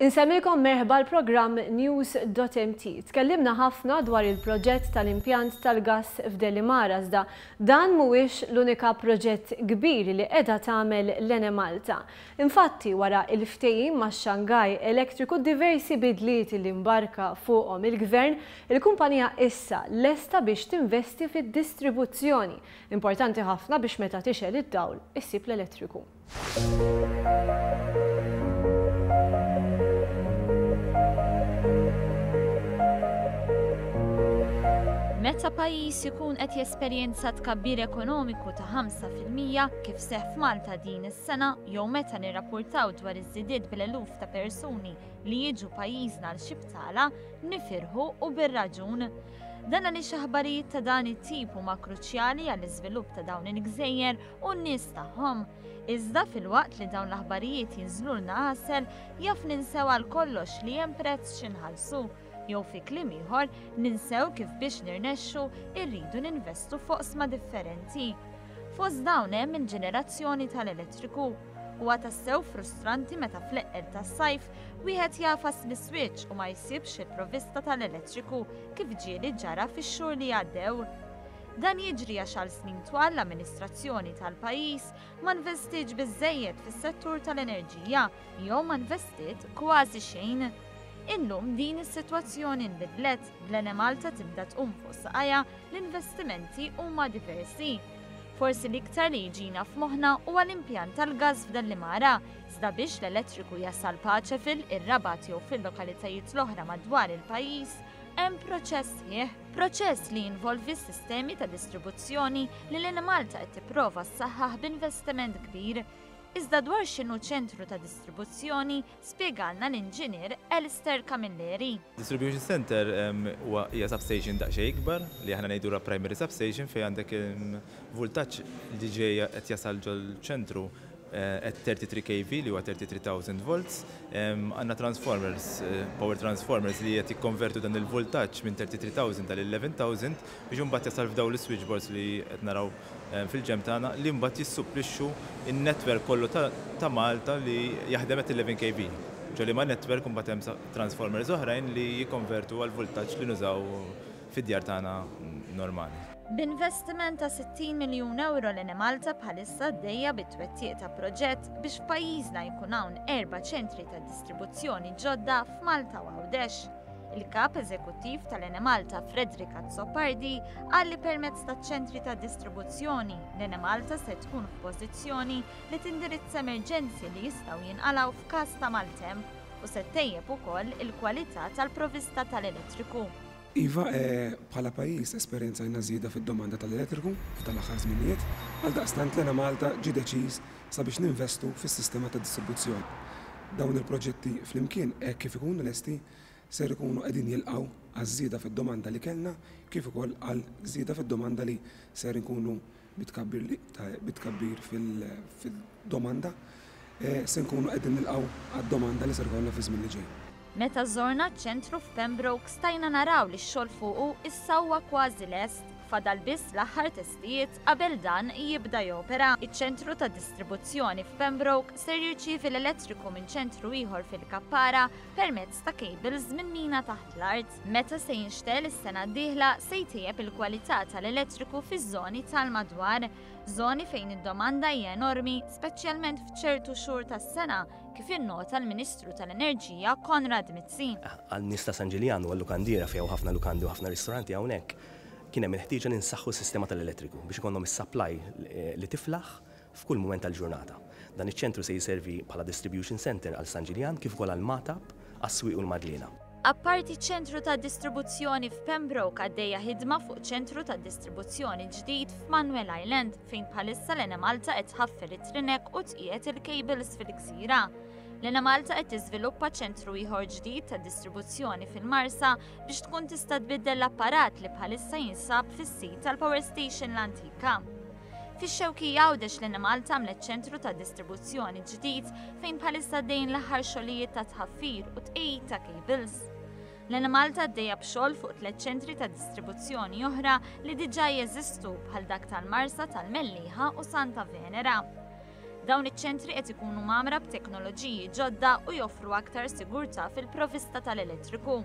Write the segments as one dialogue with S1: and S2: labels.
S1: Insemmilkom merħba l-programm News.mt. Tkellimna ħafna dwar il-proġett tal-impjant tal-gass f'Dellimara iżda dan mhuwiex l-unika proġett kbir li qiegħda tagħmel l-Ene Malta. Infatti wara l-ftehim max-Shanghai Electriku diversi bidliet li mbarka fuqhom il-Gvern, il-kumpanija issa lesta biex tinvesti fid-distribuzzjoni. Importanti ħafna biex meta tixel id-dawl issib l-elettriku.
S2: Meta pajjiż ikun qed jesperjenza tkabbir ekonomiku ta' 5% kif seħħ f'Malta din is-sena jew meta nirrapportaw dwar iż-żidiet bil-eluf ta' persuni li jiġu pajjiżna l xibtala, nifirħu u bir-raġun. Dan għaliex aħbarijiet ta' dan it-tip huma kruċjali għall-iżvilupp ta' dawn il-gżejjer u n-nies tagħhom. Iżda fil-waqt li dawn l-aħbarijiet jinżlulna għasel jaf ninsew għal kollox li hemm prezz x'inħallsu. Jew fi kliem ieħor ninsew kif biex nirnexxu irridu ninvestu f'oqsma differenti. Fost dawn hemm il-ġenerazzjoni tal-elettriku. Huwa tassew frustranti meta fl-eqqel tas-sajf wieħed jafas l-iswiċċ u ma jsibx il-provvista tal-elettriku kif ġieli ġara fix-xhur li għaddew. Dan jiġri għax għal snin twal l-amministrazzjoni tal-pajjiż ma investiġ biżżejjed fis-settur tal-enerġija jew ma investit kważi xejn. Illum din is-sitwazzjoni nbidlet bl-Ene Malta tibda tqum fuq saqajja l-investimenti huma diversi. Forsi l-iktar li jiġina f'moħħna huwa l-impjant tal-gass f'Dellimara, iżda biex l-elettriku jasal paċe fil-Rabat jew fil-lokalitajiet l-oħra madwar il-pajjiż, hemm proċess sħiħ. Proċess li jinvolvi s-sistemi ta' distribuzzjoni li l-Ene Malta qed tipprova ssaħħaħ b'investiment kbir. Iżda dwar x'inhu ċentru ta' distribuzzjoni spjegalna l-inġinier Alistair Camilleri.
S3: Distribution Center hija substation daqsxejn ikbar li aħna ngħidulha primary substation fejn għandek voltaġġ li ġej qed jasal ġol ċentru at 33 kV li huwa 33,000 volts. Għandna transformers, power transformers li qed jikkonvertu dan il-voltaġġ minn 33,000 tal-11,000 biex imbagħad jasal f'dawn l-switchboards li qed naraw fil-ġem tagħna li mbagħad jissupplixxu in-netwerk kollu ta' Malta li jaħdem at 11 kV. Ġoli ma' netwerk imbagħad hemm transformers oħrajn li jikkonvertu għal voltaġġ li nużaw fid-djar tagħna normali.
S2: B'investiment ta' 60 miljun euro l-Ene Malta bħalissa għaddejja bit-twettiq ta' proġett biex f'pajjiżna jkun hawn 4 ċentri ta' distribuzzjoni ġodda f'Malta u Għawdex. Il-kap eżekuttiv tal-Ene Malta Frederick Azzopardi qal li permezz ta' ċentri ta' distribuzzjoni l-Ene Malta se tkun f'pożizzjoni li tindirizza emerġenzi li jistgħu jinqalgħu f'każ ta' maltemp u se tejjeb ukoll il-kwalità tal-provvista tal-elettriku.
S4: Iva, bħala pajjiż esperjenzajna żieda fid-domanda tal-elettriku f'tal-aħħar żminijiet, għaldaqstant l-Ene Malta ġie deċiż sabiex ninvestu fis-sistema ta' distribuzzjoni. Dawn il-proġetti flimkien hekk kif ikunu lesti ser ikunu qegħdin jilqgħu għaż-żieda fid-domanda li kellna kif ukoll għal żieda fid-domanda li ser ikunu bitkabbir fil-domanda se nkunu qegħdin nilqgħu għad-domanda li ser ikollna fi żmien li ġej.
S2: Meta żorna ċ-ċentru f'Pembroke stajna naraw li x-xogħol fuqu issa huwa kważi lest. Fadal biss l-aħħar testijiet qabel dan jibda jopera. Iċ-ċentru ta' distribuzzjoni f'Pembroke ser jirċievi l-elettriku minn ċentru ieħor fil-Kappara permezz ta' cables minn mina taħt l-art. Meta se jinxtel is-sena d-dieħla se jtejjeb il-kwalità tal-elettriku fiż-żoni tal-madwar, żoni fejn id-domanda hija enormi, speċjalment f'ċertu xhur tas-sena, kif innota l-Ministru tal-Enerġija Konrad Mizzi.
S5: Għal-nies ta' San Ġiljan u għall-lukandira fejn ħafna lukandi u ħafna ristoranti hawnhekk kien hemm il-ħtieġa li nsaħħu s-sistema tal-elettriku biex ikollhom is-supply li tiflaħ f'kull mument tal-ġurnata. Dan iċ-ċentru se jiservi bħala distribution center għal San Ġiljan kif ukoll għal Matab, għas-Swieq u l-Madlina.
S2: Apparti ċentru ta' distribuzzjoni f'Pembroke għaddejja ħidma fuq ċentru ta' distribuzzjoni ġdid f'Manuel Island fejn bħalissa l-Ene Malta qed tħaffer it-trinek u tqiegħed il-cables fil-gżira. L-Ene Malta qed tiżviluppa ċentru ieħor ġdid ta' distribuzzjoni fil-Marsa biex tkun tista' tbiddel l-apparat li bħalissa jinsab fis-sit tal-Power Station l-Antika. Fix-Xewkija Għawdex l-Ene Malta għamlet ċentru ta' distribuzzjoni ġdid fejn bħalissa dejn l-aħħar xogħlijiet ta' tħaffir u tqejjid ta' cables. L-Ene Malta għaddejja b'xogħol fuq 3 ċentri ta' distribuzzjoni oħra li diġà jeżistu bħal dak tal-Marsa, tal-Mellieħa u Santa Venera. Dawn iċ-ċentri qed ikunu magħmra b'teknoloġiji ġodda u joffru aktar sigurtà fil-provvista tal-elettriku.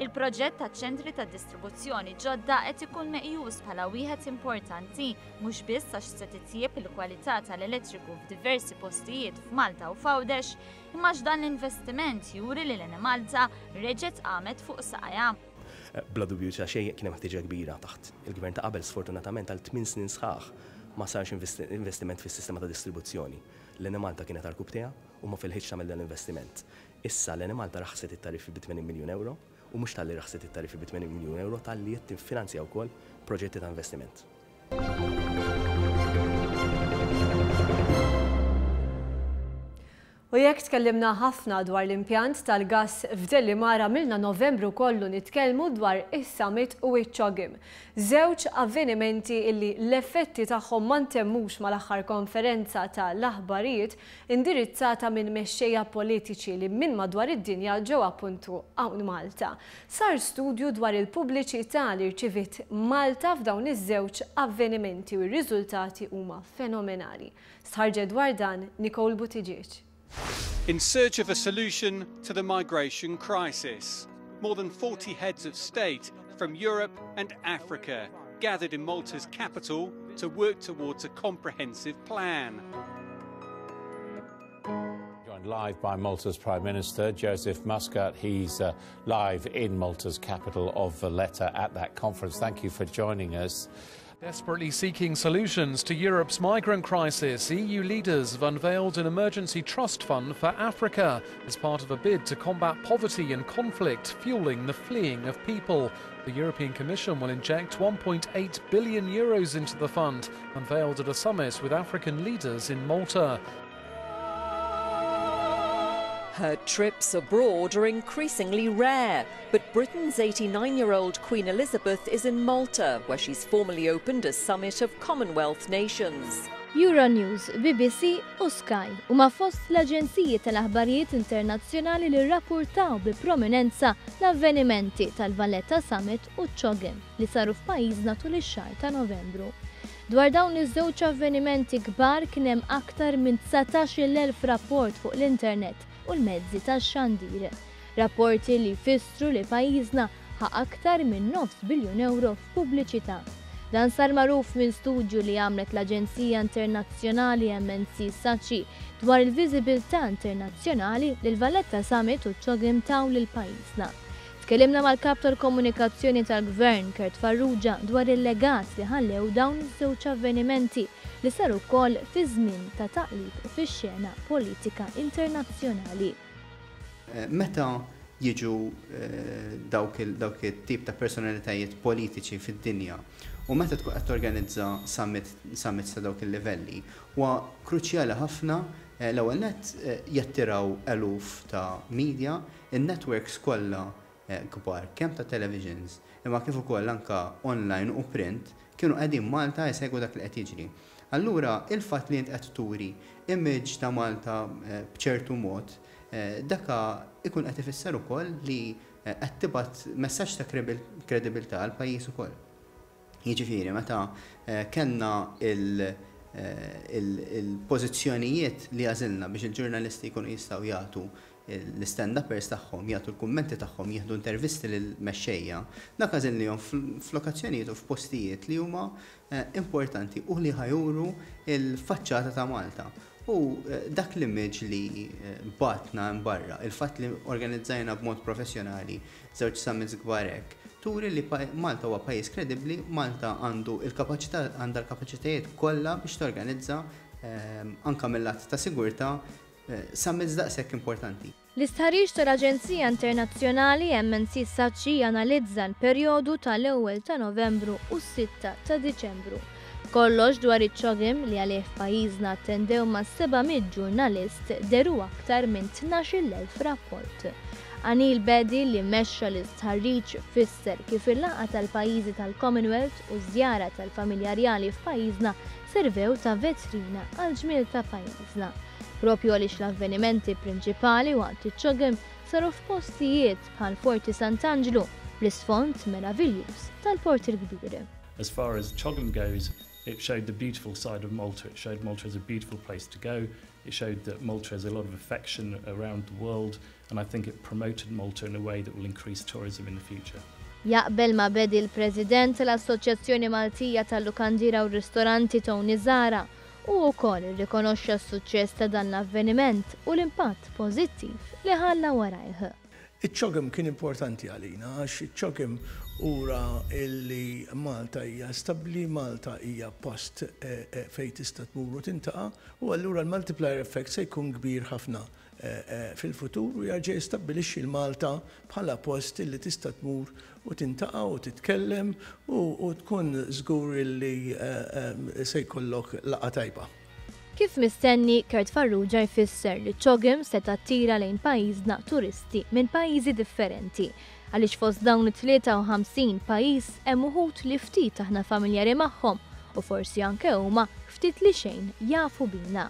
S2: Il-proġett taċ-ċentri tad-distribuzzjoni ġodda qed ikun meqjus bħala wieħed importanti mhux biss għax se titjieb il-kwalità tal-elettriku f'diversi postijiet f'Malta u f'Għawdex, imma x'dan l-investiment juri li Enemalta reġgħet qamet fuq saqajja.
S5: Bla dubju ta' xejn kien hemm ħtieġa kbira taħt il-gvern ta' qabel sfortunatament għal 8 snin sħaħ ma sarx investiment fis-sistema ta' distribuzzjoni. L-Enemalta kienet għall-kub tiegħha u ma filħitx tagħmel dan l-investiment. Issa l-Enemalta raħset it-tariffi bi 80 miljun euro u mhux tal-li raħset it-tariffi bi 80 miljun euro tal-li qed tiffinanzja wkoll proġetti ta' investiment.
S1: U jekk tkellimna ħafna dwar l-impjant tal-gass f'Dellimara milna Novembru kollu nitkellmu dwar is-summit u iċ-CHOGM. Żewġ avvenimenti illi l-effetti tagħhom ma ntemmux mal-aħħar konferenza tal-aħbarijiet indirizzata minn mexxejja politiċi li minn madwar id-dinja ġew appuntu hawn Malta. Sar studju dwar il-pubbliċità li rċivit Malta f'dawn iż-żewġ avvenimenti u r-riżultati huma fenomenali. Stħarġet dwar dan Nicole Buttigieg.
S6: In search of a solution to the migration crisis, more than 40 heads of state from Europe and Africa gathered in Malta's capital to work towards a comprehensive plan.
S7: Joined live by Malta's Prime Minister, Joseph Muscat. He's live in Malta's capital of Valletta at that conference. Thank you for joining us.
S8: Desperately seeking solutions to Europe's migrant crisis, EU leaders have unveiled an emergency trust fund for Africa as part of a bid to combat poverty and conflict fueling the fleeing of people. The European Commission will inject €1.8 billion into the fund, unveiled at a summit with African leaders in Malta.
S9: Her trips abroad are increasingly rare, but Britain's 89-year-old Queen Elizabeth is in Malta, where she's formally opened a summit of Commonwealth nations.
S10: Euronews, BBC u Sky huma fost l-aġenziji tal-aħbarijiet internazzjonali li rrappurtaw bi prominenza l-avvenimenti tal-Valletta Summit u CHOGM li saru f'pajjiżna tul ix-xahar ta' Novembru. Dwar dawn iż-żewġ avvenimenti kbar kien hemm aktar minn 19,000 rapport fuq l-internet u l-mezzi tax-xandir. Rapporti li jfissru li pajjiżna ħa aktar minn €9 biljun f'pubbliċità. Dan sar magħruf minn studju li għamlet l-Aġenzija Internazzjonali MNC Saatchi dwar il-viżibilità internazzjonali li l-Valletta Summit u CHOGM taw lil pajjiżna. Tkellimna mal-kap tal-komunikazzjoni tal-Gvern Kert Farrugia dwar il-legat li ħallew dawn iż-żewġ avvenimenti li saru wkoll fi żmien ta' taqlib fix-xena politika internazzjonali.
S11: Meta jiġu dawk it-tip ta' personalitajiet politiċi fid-dinja u meta tkun qed torganizza summits ta' dawk il-livelli, huwa kruċjali ħafna l-ewwel nett jattiraw eluf ta' media, in-networks kollha kbar, kemm ta' televisions, imma kif ukoll anke online u print kienu qegħdin Malta jsegwu dak li qed jiġri. Allura, il-fatt li int qed turi image ta' Malta b'ċertu mod, daka ikun qed ifisser ukoll li qed tibgħat messaġġ ta' kredibilità għal pajjiż ukoll. Jiġifieri meta kellna il-pożizzjonijiet li għażilna biex il-ġurnalisti jkunu jistgħu jagħtu l-stand-uppers tagħhom, jagħtu l-kummenti tagħhom, jieħdu intervisti lil mexxejja, dak għażilnihom f'lokazzjonijiet u f'postijiet li huma importanti u li ħajuru il-faċċata ta' Malta. U dak l-image li batna barra, il-fatt li organizzajna b'mod professjonali żewġ summits kbar hekk, turi li Malta huwa pajjiż kredibbli, Malta għandu għandha l-kapaċitajiet kollha biex torganizza anke mill-att ta' sigurtà summits daqshekk importanti.
S10: L-istħarriġ tal-Aġenzija Internazzjonali MNC Saatchi analizza l-perjodu tal-1 ta' Novembru u s-6 ta' Diċembru. Kollox dwar iċ-CHOGM li għalih f'pajjiżna attendew ma' 700 ġurnalist deru aktar minn 12,000 rapport. Anil Bedi li mexxa l-istħarriġ fisser kif il-laqgħa tal-pajjiżi tal-Commonwealth u żjara tal-familja rjali f'pajjiżna servew ta' vetrina għal ġmiel ta' pajjiżna. Propju għaliex l-avvenimenti prinċipali waqt iċ-CHOGM saru f'postijiet bħal Forti Sant'Angelo bl-isfond meravigliuż tal-Port il-Kbir.
S12: As far as CHOGM goes, It showed the beautiful side of Malta. It showed Malta as a beautiful place to go. It showed that Malta has a lot of affection around the world, and I think it promoted Malta in a way that will increase tourism in the future.
S10: Jaqbel ma bedi l-President tal-Assoċjazzjoni Maltija tal-Lukandira u Ristoranti Tony Zara u wkoll irrikonoxxa s-suċċess ta' dan l-avveniment u l-impatt pożittiv li ħalla warajh.
S13: Iċ-ċogem kien importanti għalina għax iċ-ċogem ura illi Malta hija stabbli, Malta hija post fejn tista' tmur u tintaqa' u allura l-multiplier effect se jkun kbir ħafna fil-futur u jarġa' jistabbilixxi l-Malta bħala post illi tista' tmur u tintaqa' u titkellem u tkun żgur illi se jkollok laqgħa tajba.
S10: Kif mistenni, Kurt Farrugia jfisser li ċogem se tattira lejn pajjiżna turisti minn pajjiżi differenti. Għaliex fost dawn it-53 pajjiż hemm uħud li ftit aħna familjari magħhom u forsi anke huma ftit li xejn jafu bina.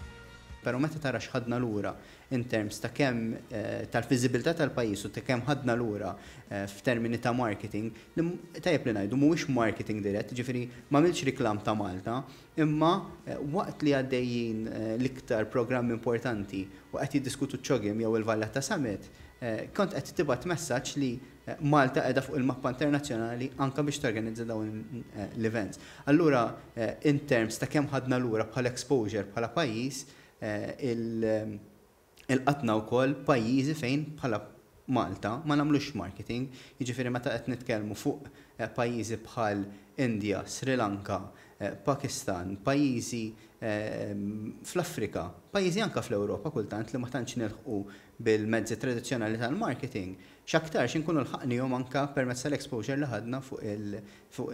S11: Però meta tara x'ħadna lura in terms ta' kemm tal-fiżibilità tal-pajjiż u ta' kemm ħadna lura f'termini ta' marketing, tajjeb li ngħidu mhuwiex marketing dirett, ġifieri m'għamilx riklam ta' Malta, imma waqt li għaddejjin l-iktar programmi importanti u qed jiddiskutu ċogem jew il-Valletta Summit, kont qed tibgħat messaġġ li Malta qiegħda fuq il-mappa internazzjonali anke biex torganizza dawn l-events. Allura in terms ta' kemm ħadna lura bħala exposure bħala pajjiż, il-qatna wkoll pajjiżi fejn bħala Malta ma nagħmlux marketing, jiġifieri meta qed nitkellmu fuq pajjiżi bħal Indja, Sri Lanka, Pakistan, pajjiżi fl-Afrika, pajjiżi anke fl-Ewropa kultant li ma tantx nilħqu bil-mezzi tradizzjonali tal-marketing, x'aktarx inkunu lħaqnihom anke permezz tal-exposure li ħadna fuq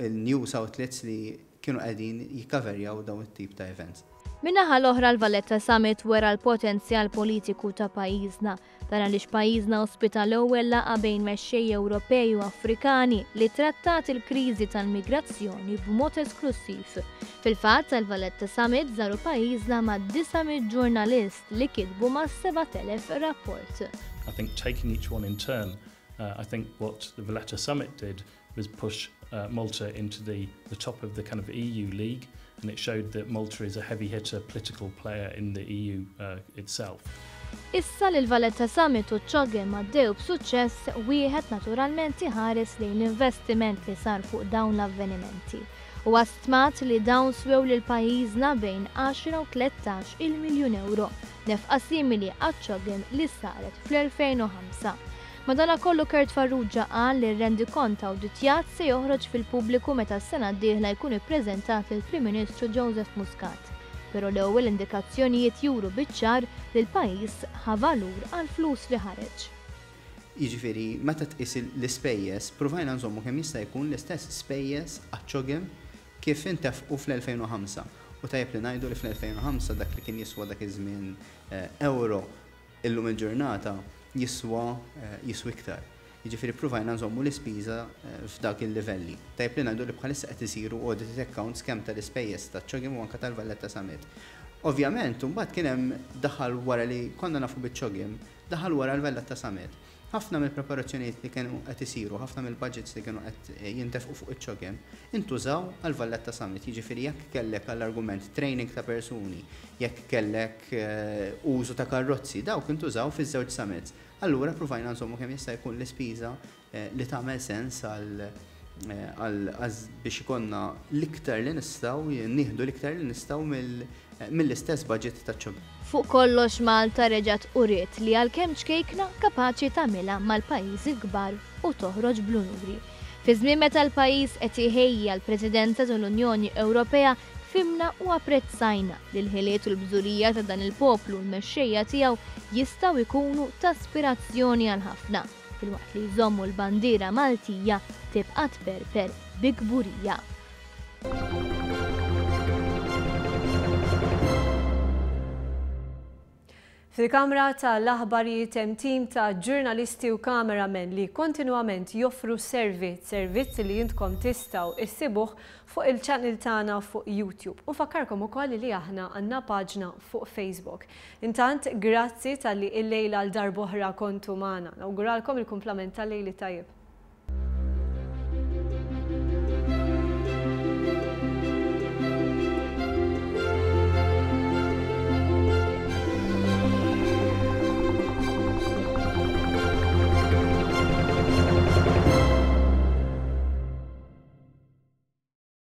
S11: il-news outlets li kienu qegħdin jikkaverjaw dawn it-tip ta' events.
S10: Min-naħa l-oħra l-Valletta Summit wera l-potenzjal politiku ta' pajjiżna, dan għaliex pajjiżna ospita l-ewwel laqgħa bejn mexxejja Ewropej u Afrikani li trattat il-kriżi tal-migrazzjoni b'mod esklusiv. Fil-fatt tal-Valletta Summit żaru pajjiżna ma' 900 ġurnalist li kitbu ma' 7,000 rapport.
S12: I think taking each one in turn, I think what the Valletta Summit did was push Malta into the top of the kind of EU league, and it showed that Malta is a heavy hitter political player in the EU itself.
S10: Issa li l-Valletta Summit u ċogem għaddew b'suċċess wieħed naturalment iħares lejn l-investiment li sar fuq dawn l-avvenimenti. U għastmat li dawn swew lil pajjiżna bejn 10 u 13 miljun euro, nefqa simili għaċ-ċogem li saret fl-2005. Madankollu Kurt Farrugia qal li r-rendikont awditjat se joħroġ fil-pubbliku meta s-sena d-dieħla jkun ippreżentat lill-Prim Ministru Joseph Muscat. Però l-ewwel indikazzjonijiet juru biċ-ċar li l-pajjiż ħa valur għall-flus li ħareġ.
S11: Jiġifieri meta tqis l-ispejjeż, provajna nżommu kemm jista' jkun l-istess spejjeż għaċ-ċogem kif intefqu fl-2005. U tajjeb li ngħidu li fl-2005 dak li kien jiswa dak iż-żmien euro illum il-ġurnata jiswa iktar. Jiġifieri provajna nżommu l-ispiża f'dak il-livelli. Tajjeb li ngħidu li bħalissa qed isiru audited accounts kemm tal-ispejjeż taċ-ċogem u anke tal-Valletta Summit. Ovvjament imbagħad kien hemm daħal wara li konna nafu biċ-ċogem, daħal wara l-Valletta Summit. Ħafna mill-preparazzjonijiet li kienu qed isiru, ħafna mill-budgets li kienu qed jintefqu fuq iċ-ċogem, intużaw għall-Valletta Summit. Jiġifieri jekk kellek għall-argument training ta' persuni, jekk kellek użu ta' karozzi, dawk intużaw fiż-żewġ summits. Allura provajna nżommu kemm jista' jkun l-ispiża li tagħmel sens biex ikonna l-iktar li nistgħu nieħdu l-iktar li nistgħu mill-istess budget taċ-ċogem.
S10: Fuq kollox Malta reġgħet uriet li għalkemm ċkejkna kapaċi tagħmilha mal-pajjiżi kbar u toħroġ bl-unuri. Fi żmien meta l-pajjiż qed iħejja l-Presidenza tal-Unjoni Ewropea fimna u apprezzajna li l-ħiliet u l-bżurija ta' dan il-poplu u l-mexxejja tiegħu jistgħu jkunu ta' aspirazzjoni għal ħafna, filwaqt li jżommu l-bandiera Maltija tibqa' tperper bi kburija.
S1: Fil-Kamra tal-Aħbarijiet hemm tim ta' ġurnalisti u kameramen li kontinwament joffru servizz li jintkom tistgħu issibuh fuq il-channel tagħna fuq YouTube. U fakkarkom ukoll li aħna għandna paġna fuq Facebook. Intant, grazzi tal-li il-lejla l-darbohra kontu magħna. Nawguralkom il-kumplament tal-lejli tajjeb.